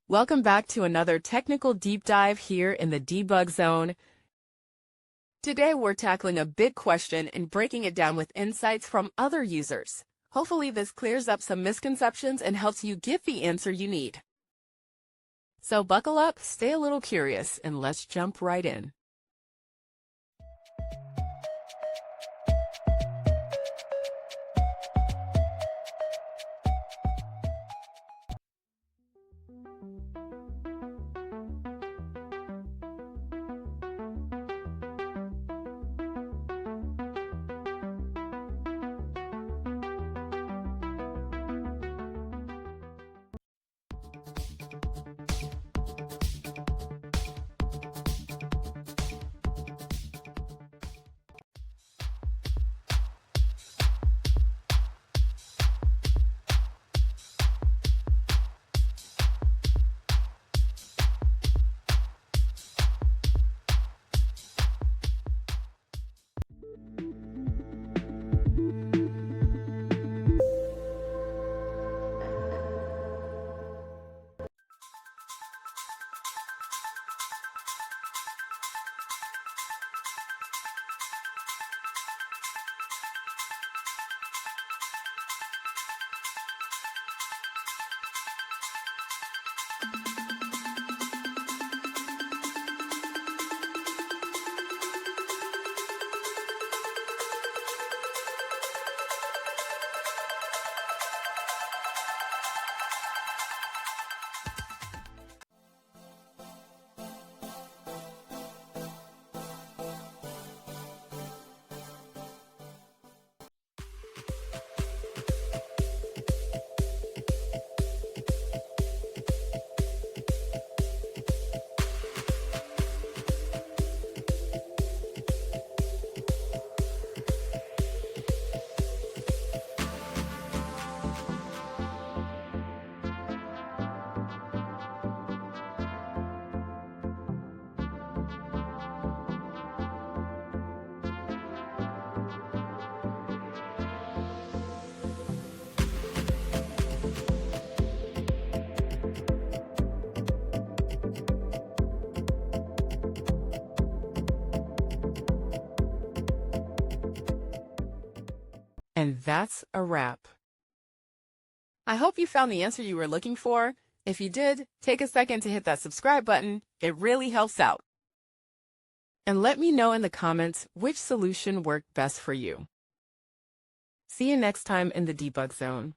Welcome back to another technical deep dive here in the debug zone. Today we're tackling a big question and breaking it down with insights from other users. Hopefully this clears up some misconceptions and helps you get the answer you need. So buckle up, stay a little curious, and let's jump right in. And that's a wrap. I hope you found the answer you were looking for. If you did, take a second to hit that subscribe button. It really helps out. And let me know in the comments which solution worked best for you. See you next time in the debug zone.